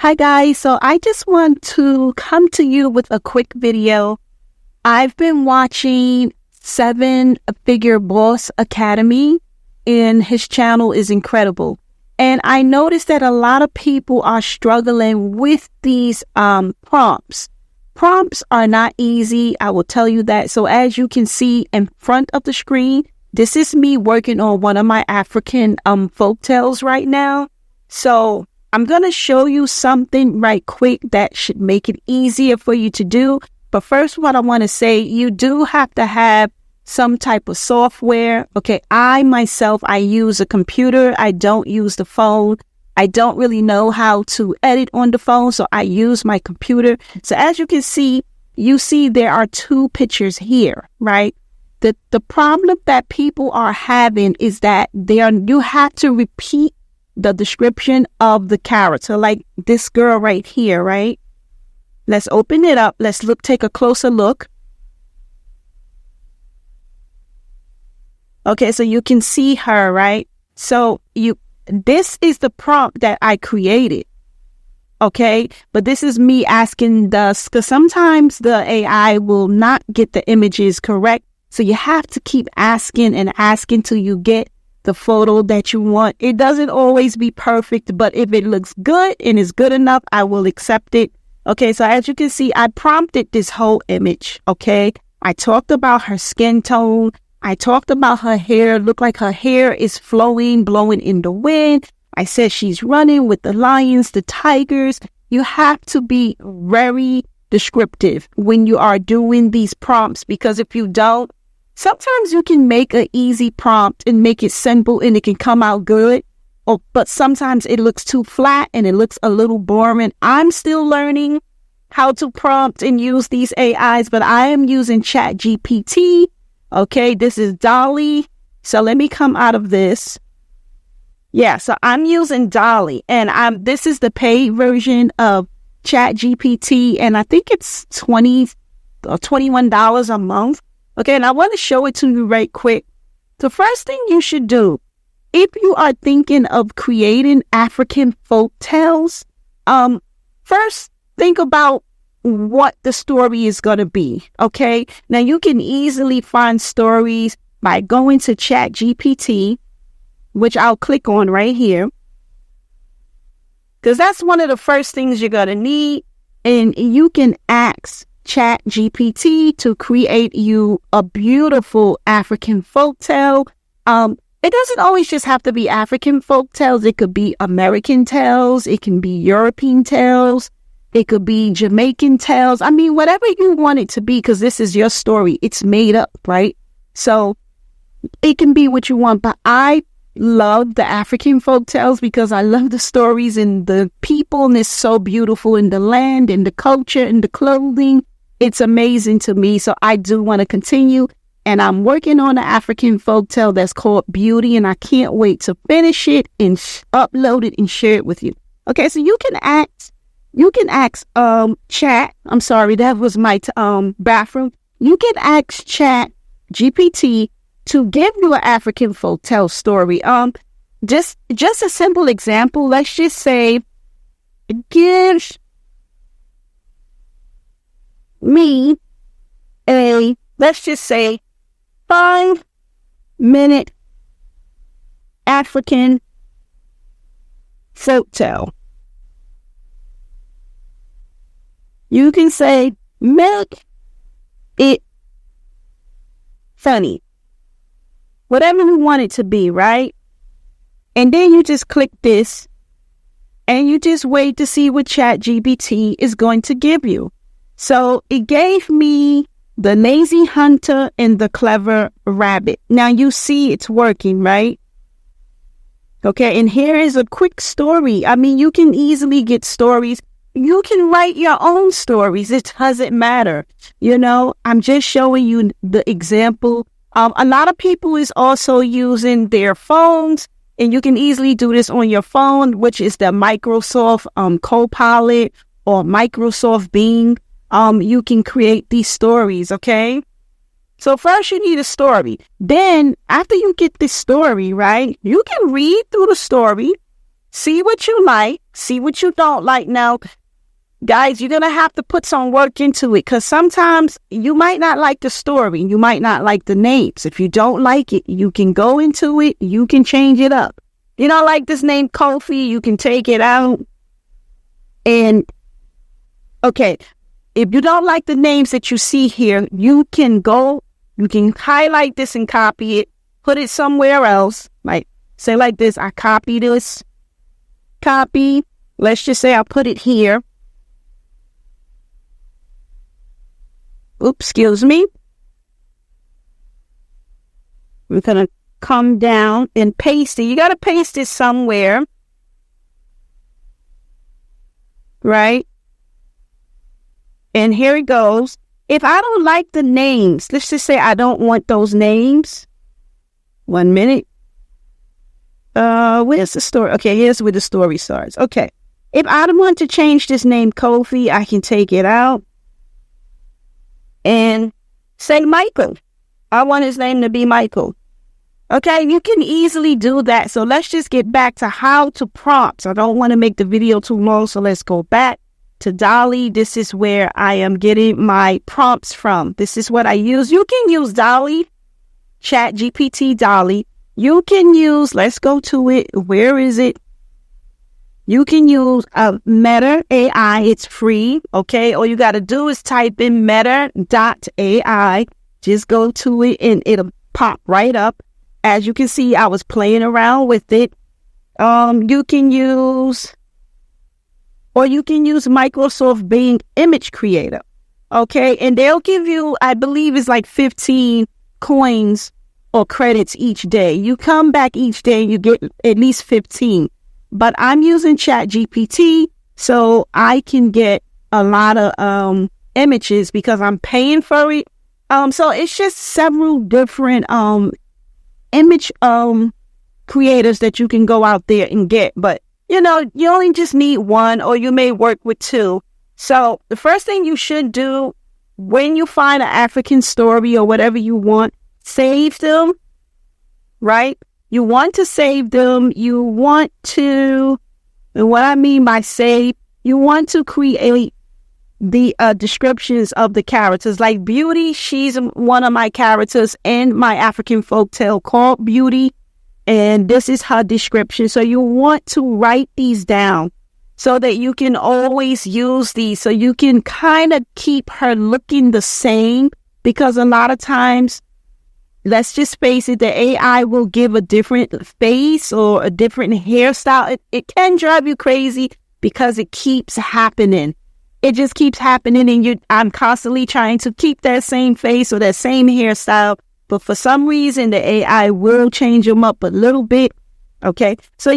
Hi guys, so I just want to come to you with a quick video. I've been watching Seven Figure Boss Academy and his channel is incredible. And I noticed that a lot of people are struggling with these prompts. Prompts are not easy, I will tell you that. So as you can see in front of the screen, this is me working on one of my African folk tales right now. So I'm going to show you something right quick that should make it easier for you to do. But first, what I want to say, you do have to have some type of software. Okay, I use a computer. I don't use the phone. I don't really know how to edit on the phone, so I use my computer. So as you can see, there are two pictures here, right? The problem that people are having is that you have to repeat the description of the character, like this girl right here, right? Let's open it up. Let's take a closer look. Okay, so you can see her, right? So this is the prompt that I created. Okay, but this is me asking because sometimes the AI will not get the images correct. So you have to keep asking and asking till you get the photo that you want. It doesn't always be perfect, but if it looks good and is good enough, I will accept it. Okay, so as you can see, I prompted this whole image. Okay, I talked about her skin tone. I talked about her hair. Look like her hair is flowing, blowing in the wind. I said she's running with the lions, the tigers. You have to be very descriptive when you are doing these prompts, because if you don't, sometimes you can make an easy prompt and make it simple and it can come out good. But sometimes it looks too flat and it looks a little boring. I'm still learning how to prompt and use these AIs, but I am using ChatGPT. Okay, this is Dolly. So let me come out of this. Yeah, so I'm using Dolly, and this is the paid version of ChatGPT, and I think it's $20 or $21 a month. Okay, and I want to show it to you right quick. The first thing you should do, if you are thinking of creating African folk tales, first think about what the story is going to be. Okay, now you can easily find stories by going to ChatGPT, which I'll click on right here, because that's one of the first things you're going to need. And you can ask ChatGPT to create you a beautiful African folktale. It doesn't always just have to be African folk tales. It could be American tales. It can be European tales. It could be Jamaican tales. I mean, whatever you want it to be, because this is your story. It's made up, right? So it can be what you want. But I love the African folk tales because I love the stories and the people, and it's so beautiful in the land and the culture and the clothing. It's amazing to me. So I do want to continue. And I'm working on an African folktale that's called Beauty. And I can't wait to finish it and upload it and share it with you. Okay, so you can ask Chat. I'm sorry, that was my bathroom. You can ask Chat GPT to give you an African folktale story. Just a simple example. Let's just say, give me let's just say 5-minute African folktale. You can say, make it funny. Whatever you want it to be, right? And then you just click this and you just wait to see what ChatGPT is going to give you. So it gave me The Lazy Hunter and the Clever Rabbit. Now you see it's working, right? Okay, and here is a quick story. I mean, you can easily get stories. You can write your own stories. It doesn't matter. You know, I'm just showing you the example. A lot of people is also using their phones, and you can easily do this on your phone, which is the Microsoft Copilot or Microsoft Bing. You can create these stories, okay? So first you need a story. Then after you get this story, right, you can read through the story, see what you like, See what you don't like. Now, guys, you're going to have to put some work into it, because sometimes you might not like the story. You might not like the names. If you don't like it, you can go into it. You can change it up. You don't like this name, Kofi, you can take it out. And, okay, if you don't like the names that you see here, you can highlight this and copy it, put it somewhere else. Like, say like this, I copy this, copy. Let's just say I put it here. Oops, excuse me. We're going to come down and paste it. You got to paste it somewhere. Right? And here it goes. If I don't like the names, let's just say I don't want those names. 1 minute. Where's the story? Okay, here's where the story starts. Okay. If I don't want to change this name Kofi, I can take it out and say Michael. I want his name to be Michael. Okay, you can easily do that. So let's just get back to how to prompt. I don't want to make the video too long, so let's go back to DALL-E. This is where I am getting my prompts from. This is what I use. You can use DALL-E, ChatGPT DALL-E. You can use, let's go to it. Where is it? You can use Meta AI. It's free, okay? All you got to do is type in meta.ai. Just go to it and it'll pop right up. As you can see, I was playing around with it. You can use Microsoft Bing Image Creator, okay? And they'll give you, I believe it's like 15 coins or credits each day. You come back each day, you get at least 15. But I'm using ChatGPT, so I can get a lot of images because I'm paying for it. So it's just several different image creators that you can go out there and get. But, you only just need one, or you may work with two. So the first thing you should do when you find an African story or whatever you want, save them, right? You want to save them. You want to, and what I mean by save, you want to create the descriptions of the characters. Like Beauty, she's one of my characters in my African folktale called Beauty, and this is her description. So you want to write these down so that you can always use these, so you can kind of keep her looking the same, because a lot of times, let's just face it, the AI will give a different face or a different hairstyle. It can drive you crazy because it keeps happening. It just keeps happening, and I'm constantly trying to keep that same face or that same hairstyle. But for some reason, the AI will change them up a little bit. Okay. So,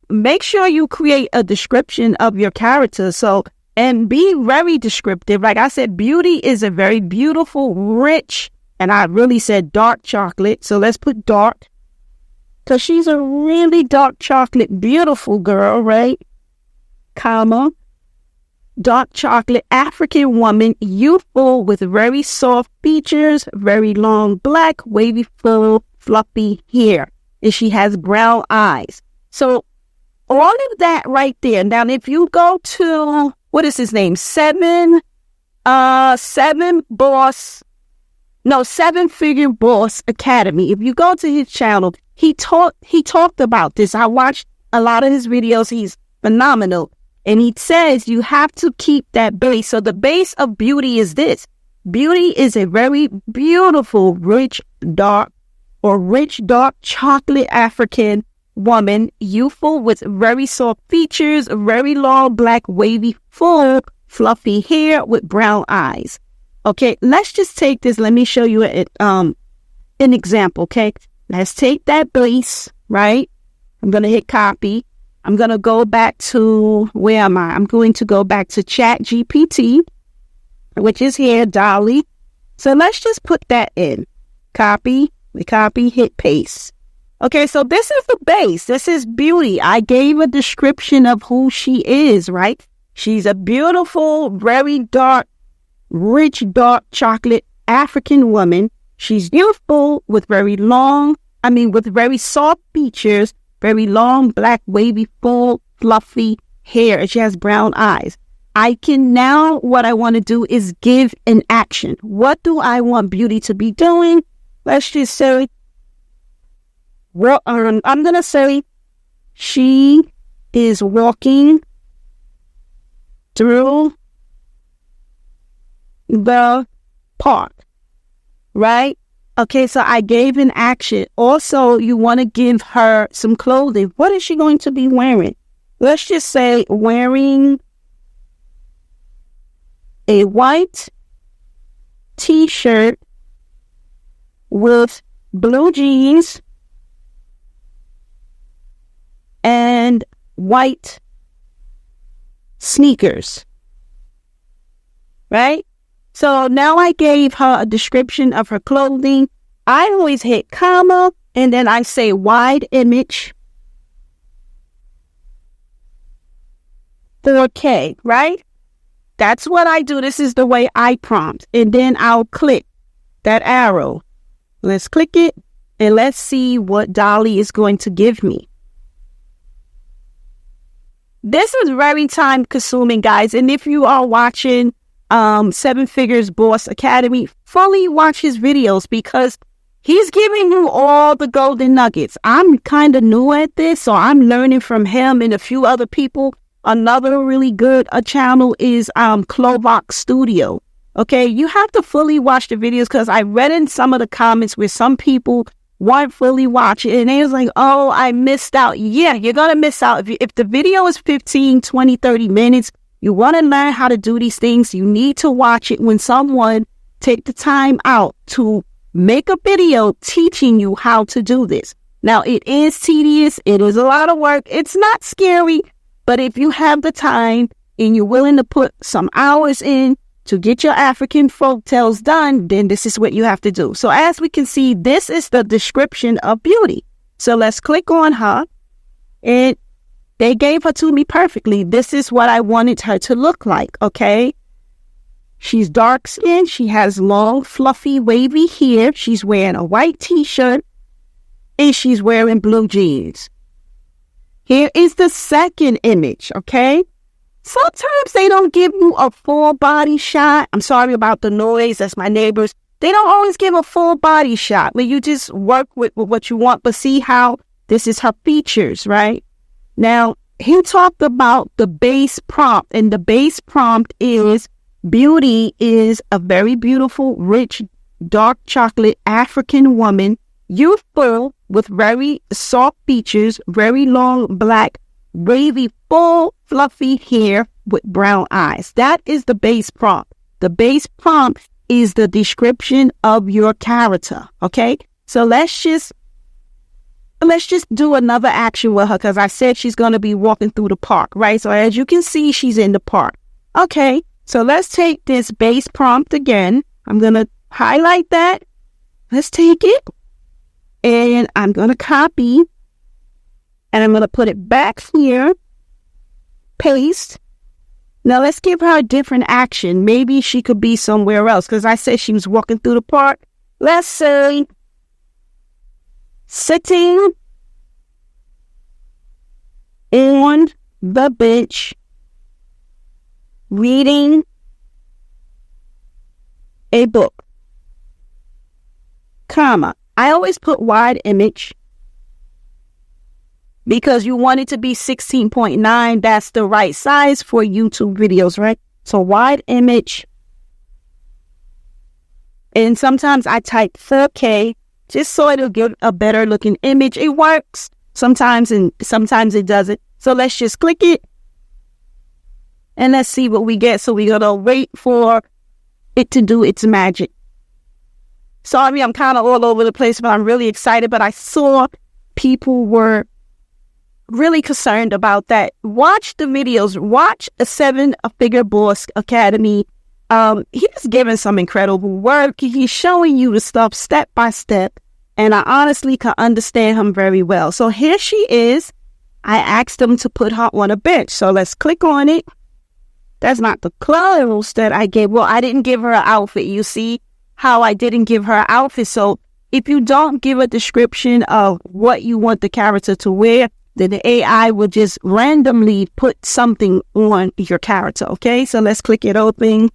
make sure you create a description of your character. So, and be very descriptive. Like I said, Beauty is a very beautiful, rich, and I really said dark chocolate. So let's put dark, because she's a really dark chocolate, beautiful girl, right? Comma. Dark chocolate African woman, youthful with very soft features, very long black, wavy, full, fluffy hair. And she has brown eyes. So all of that right there. Now, if you go to, what is his name? Seven Figure Boss Academy. If you go to his channel, he talked about this. I watched a lot of his videos. He's phenomenal. And he says you have to keep that base. So the base of Beauty is this. Beauty is a very beautiful, rich, dark chocolate African woman, youthful with very soft features, very long, black, wavy, full, fluffy hair with brown eyes. Okay, let's just take this. Let me show you an example, okay? Let's take that base, right? I'm going to hit copy. I'm going to go back to, where am I? I'm going to go back to ChatGPT, which is here, DALL-E. So let's just put that in. Copy, hit paste. Okay, so this is the base. This is Beauty. I gave a description of who she is, right? She's a beautiful, very dark, rich, dark chocolate African woman. She's youthful with very soft features, very long, black, wavy, full, fluffy hair and she has brown eyes. I can now, what I want to do is give an action. What do I want Beauty to be doing? Let's just say, well, I'm going to say she is walking through the park, right? Okay, so I gave an action. Also, you want to give her some clothing. What is she going to be wearing? Let's just say wearing a white t-shirt with blue jeans and white sneakers, right? So now I gave her a description of her clothing. I always hit comma and then I say wide image 4K, right? That's what I do. This is the way I prompt. And then I'll click that arrow. Let's click it and let's see what DALL-E is going to give me. This is very time consuming, guys. And if you are watching Seven Figures Boss Academy, fully watch his videos because he's giving you all the golden nuggets. I'm kind of new at this, so I'm learning from him and a few other people. Another really good channel is Clovok Studio. Okay, you have to fully watch the videos because I read in some of the comments where some people weren't fully watching and they was like, oh, I missed out. Yeah, you're going to miss out. If the video is 15, 20, 30 minutes, you want to learn how to do these things, you need to watch it when someone take the time out to make a video teaching you how to do this. Now, it is tedious. It is a lot of work. It's not scary. But if you have the time and you're willing to put some hours in to get your African folk tales done, then this is what you have to do. So as we can see, this is the description of Beauty. So let's click on her. And they gave her to me perfectly. This is what I wanted her to look like, okay? She's dark skinned. She has long, fluffy, wavy hair. She's wearing a white t-shirt. And she's wearing blue jeans. Here is the second image, okay? Sometimes they don't give you a full body shot. I'm sorry about the noise. That's my neighbors. They don't always give a full body shot where you just work with what you want. But see how this is her features, right? Now, he talked about the base prompt. And the base prompt is Beauty is a very beautiful, rich, dark chocolate African woman, youthful, with very soft features, very long, black, wavy, full, fluffy hair with brown eyes. That is the base prompt. The base prompt is the description of your character, okay? So let's just do another action with her because I said she's going to be walking through the park, right? So as you can see, she's in the park. Okay, so let's take this base prompt again. I'm going to highlight that. Let's take it. And I'm going to copy, and I'm going to put it back here, paste. Now let's give her a different action. Maybe she could be somewhere else because I said she was walking through the park. Let's say sitting on the bench, reading a book, comma. I always put wide image because you want it to be 16.9. That's the right size for YouTube videos, right? So wide image. And sometimes I type 4K just so it'll give a better looking image. It works sometimes and sometimes it doesn't. So let's just click it and let's see what we get. So we're going to wait for it to do its magic. Sorry, I'm kind of all over the place, but I'm really excited. But I saw people were really concerned about that. Watch the videos. Watch a Seven Figure Boss Academy. He's giving some incredible work. He's showing you the stuff step by step. And I honestly can understand him very well. So here she is. I asked him to put her on a bench. So let's click on it. That's not the clothes that I gave. Well, I didn't give her an outfit. You see how I didn't give her an outfit. So if you don't give a description of what you want the character to wear, then the AI will just randomly put something on your character. Okay, so let's click it open.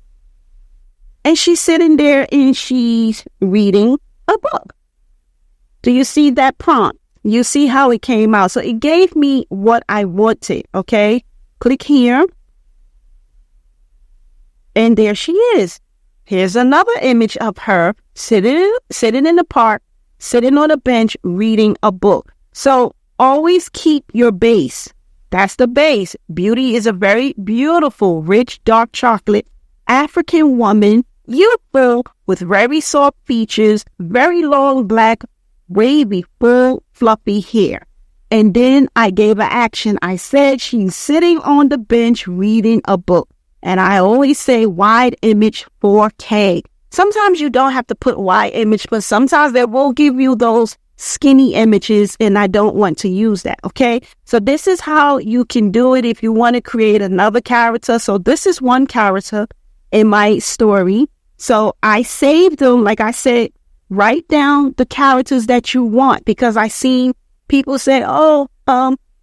And she's sitting there and she's reading a book. Do you see that prompt? You see how it came out. So it gave me what I wanted. Okay, click here. And there she is. Here's another image of her sitting in the park, sitting on a bench, reading a book. So always keep your base. That's the base. Beauty is a very beautiful, rich, dark chocolate African woman, beautiful, with very soft features, very long, black, wavy, full, fluffy hair. And then I gave her action. I said she's sitting on the bench reading a book. And I always say wide image 4K. Sometimes you don't have to put wide image, but sometimes they will give you those skinny images, and I don't want to use that, okay? So this is how you can do it if you want to create another character. So this is one character in my story. So I saved them. Like I said, write down the characters that you want, because I seen people say, oh,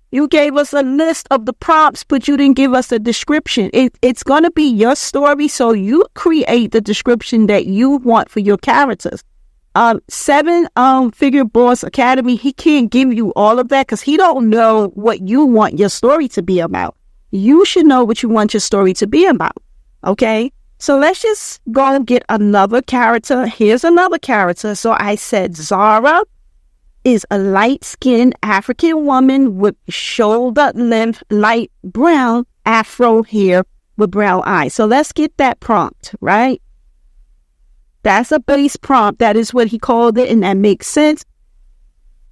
you gave us a list of the prompts, but you didn't give us a description. It's going to be your story, so you create the description that you want for your characters. Seven Figure Boss Academy, he can't give you all of that because he don't know what you want your story to be about. You should know what you want your story to be about, okay? So let's just go and get another character. Here's another character. So I said Zara is a light-skinned African woman with shoulder-length, light brown afro hair with brown eyes. So let's get that prompt, right? That's a base prompt. That is what he called it, and that makes sense.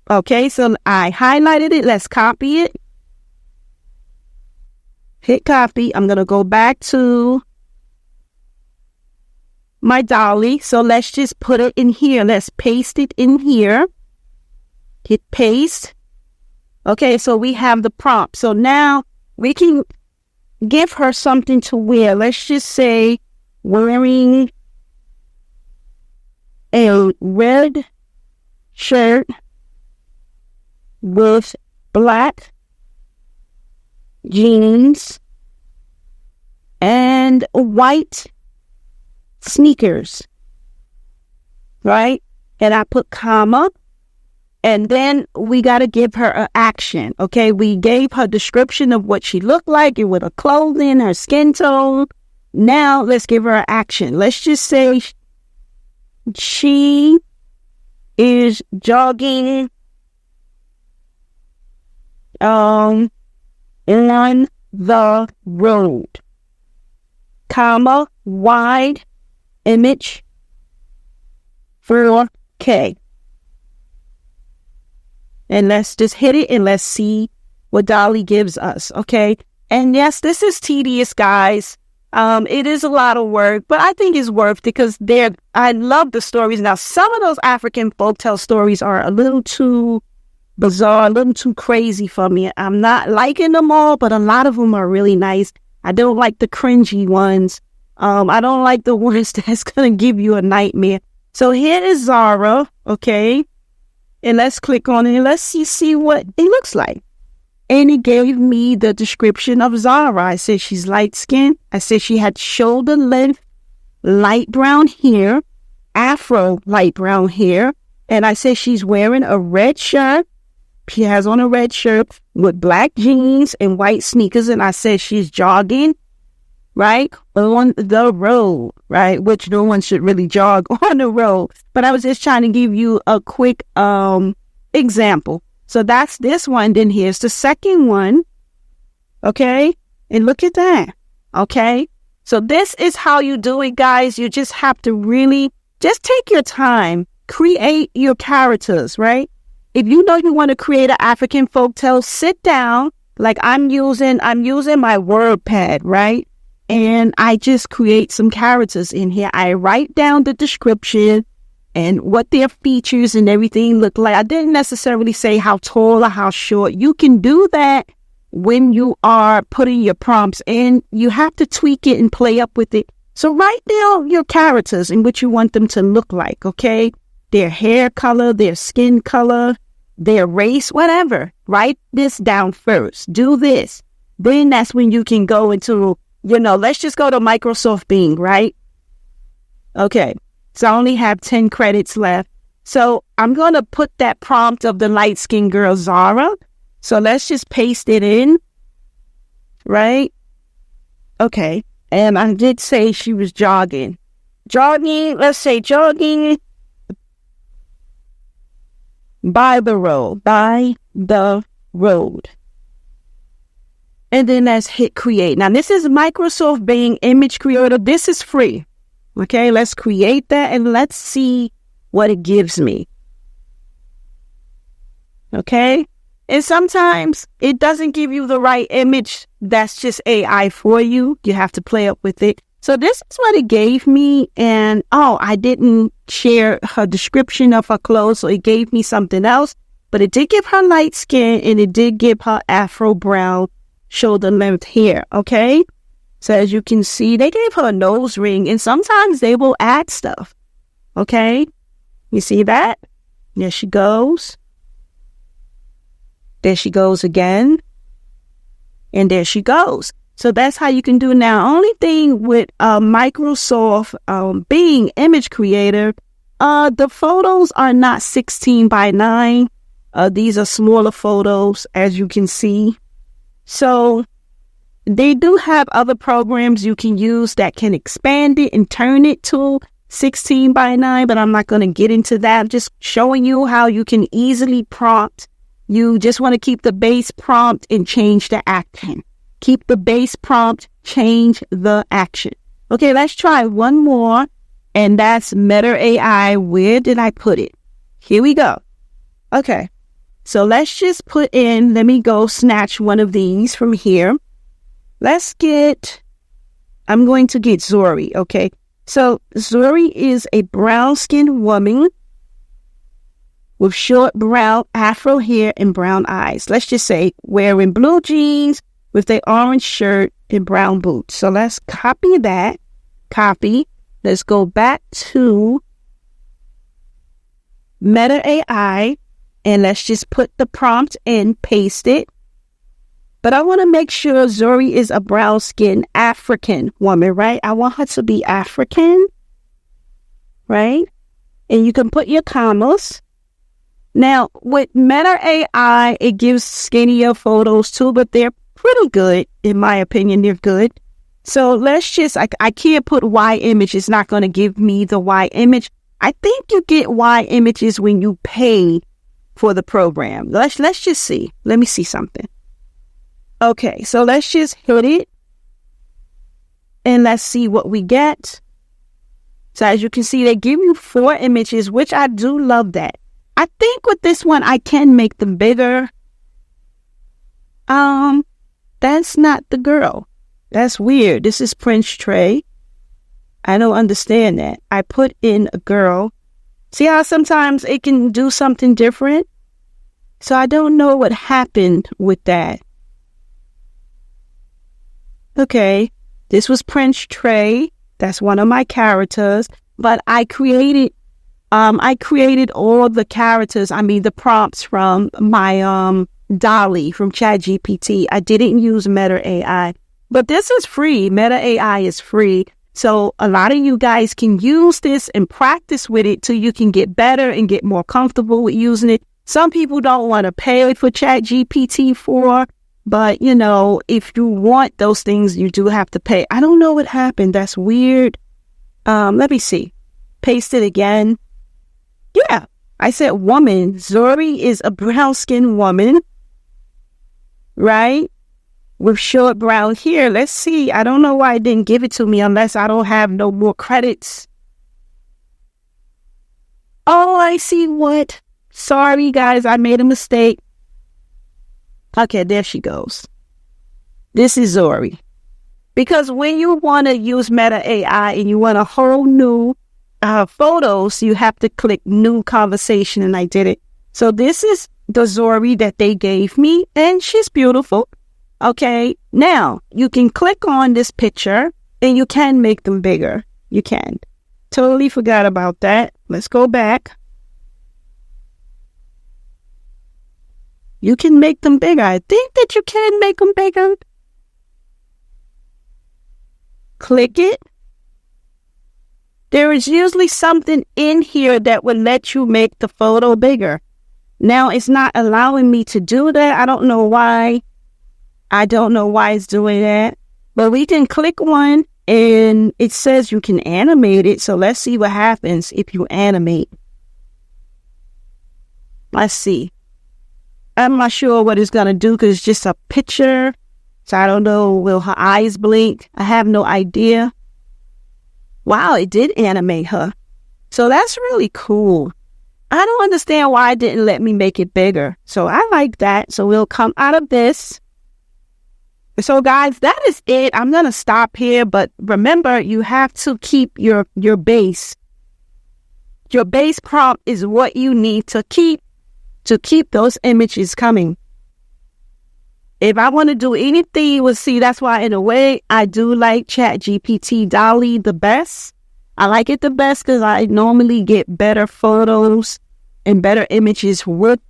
Okay, so I highlighted it. Let's copy it. Hit copy. I'm going to go back to my dolly. So let's just put it in here. Let's paste it in here. Hit paste. Okay, so we have the prompt. So now we can give her something to wear. Let's just say wearing a red shirt with black jeans and white sneakers, right? And I put comma. And then we got to give her an action, okay? We gave her description of what she looked like and with her clothing, her skin tone. Now let's give her an action. Let's just say she is jogging on the road, comma, wide image 4K. And let's just hit it and let's see what Dolly gives us, okay? And yes, this is tedious, guys. It is a lot of work, but I think it's worth it because I love the stories. Now, some of those African folktale stories are a little too bizarre, a little too crazy for me. I'm not liking them all, but a lot of them are really nice. I don't like the cringy ones. I don't like the ones that's going to give you a nightmare. So here is Zara, okay? And let's click on it and let's see what it looks like. And it gave me the description of Zara. I said she's light-skinned. I said she had shoulder-length, light brown hair, afro light brown hair. And I said she's wearing a red shirt. She has on a red shirt with black jeans and white sneakers. And I said she's jogging, right, on the road, right, which no one should really jog on the road. But I was just trying to give you a quick example. So that's this one. Then here's the second one, okay? And look at that, okay? So this is how you do it, guys. You just have to really just take your time, create your characters, right? If you know you want to create an African folktale, sit down. Like I'm using my WordPad, right? And I just create some characters in here. I write down the description and what their features and everything look like. I didn't necessarily say how tall or how short. You can do that when you are putting your prompts in. You have to tweak it and play up with it. So write down your characters and what you want them to look like, okay? Their hair color, their skin color, their race, whatever. Write this down first. Do this. Then that's when you can go into, let's just go to Microsoft Bing, right? Okay. So I only have 10 credits left. So I'm going to put that prompt of the light-skinned girl, Zara. So let's just paste it in, right? Okay. And I did say she was jogging. Let's say jogging by the road. And then let's hit create. Now this is Microsoft Bing Image Creator. This is free. Okay, let's create that and let's see what it gives me. Okay, and sometimes it doesn't give you the right image. That's just AI for you. You have to play up with it. So this is what it gave me. And I didn't share her description of her clothes, so it gave me something else. But it did give her light skin and it did give her afro brown shoulder length hair. Okay. So as you can see, they gave her a nose ring, and sometimes they will add stuff. Okay. You see that? There she goes. There she goes again. And there she goes. So that's how you can do now. Only thing with Microsoft Bing Image Creator, the photos are not 16 by 9. These are smaller photos, as you can see. So they do have other programs you can use that can expand it and turn it to 16 by 9, but I'm not going to get into that. I'm just showing you how you can easily prompt. You just want to keep the base prompt and change the action. Keep the base prompt, change the action. Okay, let's try one more, and that's Meta AI. Where did I put it? Here we go. Okay, so let's just put in, let me go snatch one of these from here. I'm going to get Zori, okay? So Zori is a brown-skinned woman with short brown afro hair and brown eyes. Let's just say wearing blue jeans with an orange shirt and brown boots. So let's copy that. Let's go back to Meta AI and let's just put the prompt in, paste it. But I want to make sure Zori is a brown-skinned African woman, right? I want her to be African, right? And you can put your commas. Now, with Meta AI, it gives skinnier photos too, but they're pretty good. In my opinion, they're good. So let's just, I can't put Y image. It's not going to give me the Y image. I think you get Y images when you pay for the program. Let's just see. Let me see something. Okay, so let's just hit it. And let's see what we get. So as you can see, they give you 4 images, which I do love that. I think with this one, I can make them bigger. That's not the girl. That's weird. This is Prince Trey. I don't understand that. I put in a girl. See how sometimes it can do something different? So I don't know what happened with that. Okay, this was Prince Trey. That's one of my characters. But I created all the characters. I mean, the prompts from my Dolly from ChatGPT. I didn't use Meta AI, but this is free. Meta AI is free. So a lot of you guys can use this and practice with it till you can get better and get more comfortable with using it. Some people don't want to pay for ChatGPT 4. But, if you want those things, you do have to pay. I don't know what happened. That's weird. Let me see. Paste it again. Yeah, I said woman. Zori is a brown-skinned woman, right? With short brown hair. Let's see. I don't know why it didn't give it to me unless I don't have no more credits. Oh, I see what. Sorry, guys. I made a mistake. Okay, there she goes. This is Zori. Because when you want to use Meta AI and you want a whole new photos, you have to click new conversation, and I did it. So this is the Zori that they gave me, and she's beautiful. Okay, now you can click on this picture and you can make them bigger. You can. Totally forgot about that. Let's go back. You can make them bigger. I think that you can make them bigger. Click it. There is usually something in here that would let you make the photo bigger. Now it's not allowing me to do that. I don't know why. I don't know why it's doing that. But we can click one and it says you can animate it. So let's see what happens if you animate. Let's see. I'm not sure what it's going to do because it's just a picture. So I don't know, will her eyes blink? I have no idea. Wow, it did animate her. So that's really cool. I don't understand why it didn't let me make it bigger. So I like that. So we'll come out of this. So guys, that is it. I'm going to stop here. But remember, you have to keep your base. Your base prompt is what you need to keep those images coming. If I want to do anything, you will see that's why in a way I do like ChatGPT DALL-E the best. I like it the best because I normally get better photos and better images with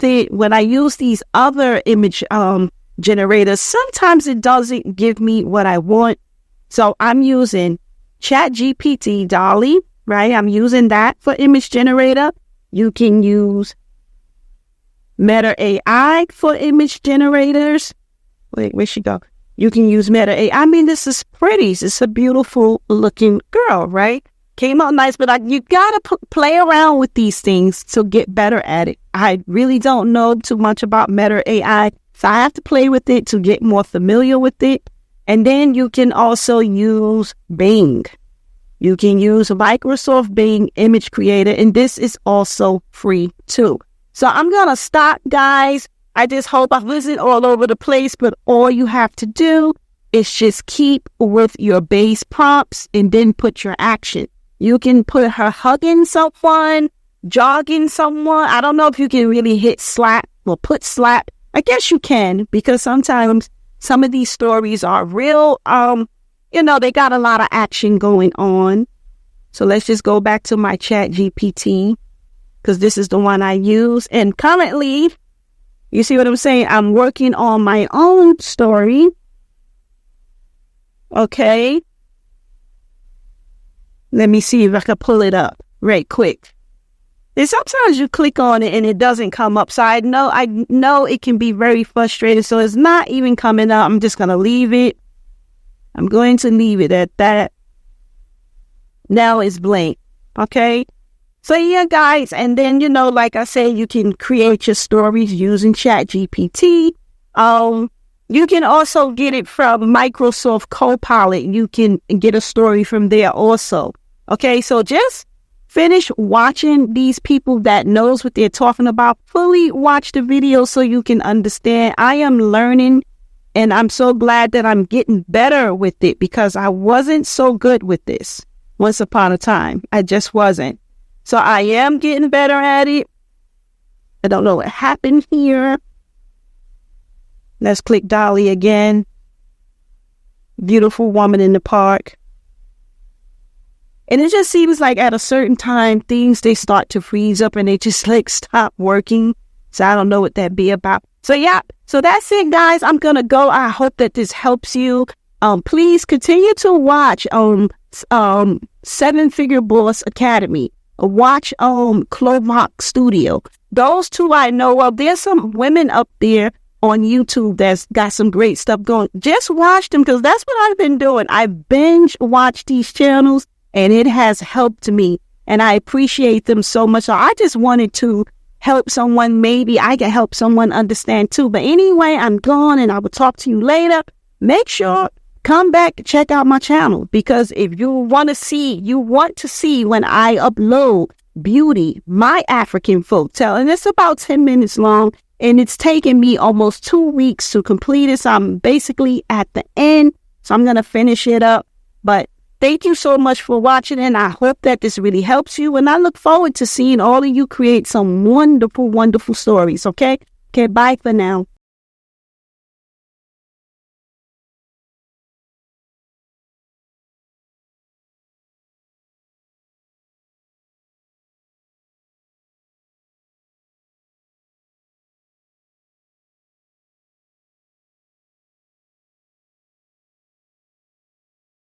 it. When I use these other image generators, sometimes it doesn't give me what I want. So I'm using ChatGPT DALL-E, right? I'm using that for image generator. You can use Meta AI for image generators. Wait, where'd she go? You can use Meta AI. I mean, this is pretty. It's a beautiful looking girl, right? Came out nice, but you gotta play around with these things to get better at it. I really don't know too much about Meta AI, so I have to play with it to get more familiar with it. And then you can also use Bing. You can use Microsoft Bing Image Creator, and this is also free too. So I'm going to stop, guys. I just hope I wasn't all over the place, but all you have to do is just keep with your base prompts and then put your action. You can put her hugging someone, jogging someone. I don't know if you can really hit slap or put slap. I guess you can, because sometimes some of these stories are real. They got a lot of action going on. So let's just go back to my ChatGPT, because this is the one I use. And currently, you see what I'm saying? I'm working on my own story. Okay. Let me see if I can pull it up right quick. And sometimes you click on it and it doesn't come up. So I know it can be very frustrating. So it's not even coming up. I'm just going to leave it. I'm going to leave it at that. Now it's blank. Okay. So yeah, guys, and then, like I said, you can create your stories using ChatGPT. You can also get it from Microsoft Copilot. You can get a story from there also. Okay, so just finish watching these people that knows what they're talking about. Fully watch the video so you can understand. I am learning, and I'm so glad that I'm getting better with it, because I wasn't so good with this once upon a time. I just wasn't. So I am getting better at it. I don't know what happened here. Let's click DALL-E again. Beautiful woman in the park. And it just seems like at a certain time, they start to freeze up and they just stop working. So I don't know what that be about. So yeah, so that's it, guys. I'm going to go. I hope that this helps you. Please continue to watch Seven Figure Boss Academy. Watch Clovok Studio. Those two I know of. There's some women up there on YouTube that's got some great stuff going. Just watch them, because that's what I've been doing. I binge watch these channels and it has helped me, and I appreciate them so much. So I just wanted to help someone. Maybe I can help someone understand too. But anyway, I'm gone, and I will talk to you later. Make sure come back, check out my channel, because if you want to see when I upload Beauty, my African folktale, and it's about 10 minutes long, and it's taken me almost 2 weeks to complete it. So I'm basically at the end. So I'm going to finish it up. But thank you so much for watching, and I hope that this really helps you. And I look forward to seeing all of you create some wonderful, wonderful stories. Okay, bye for now.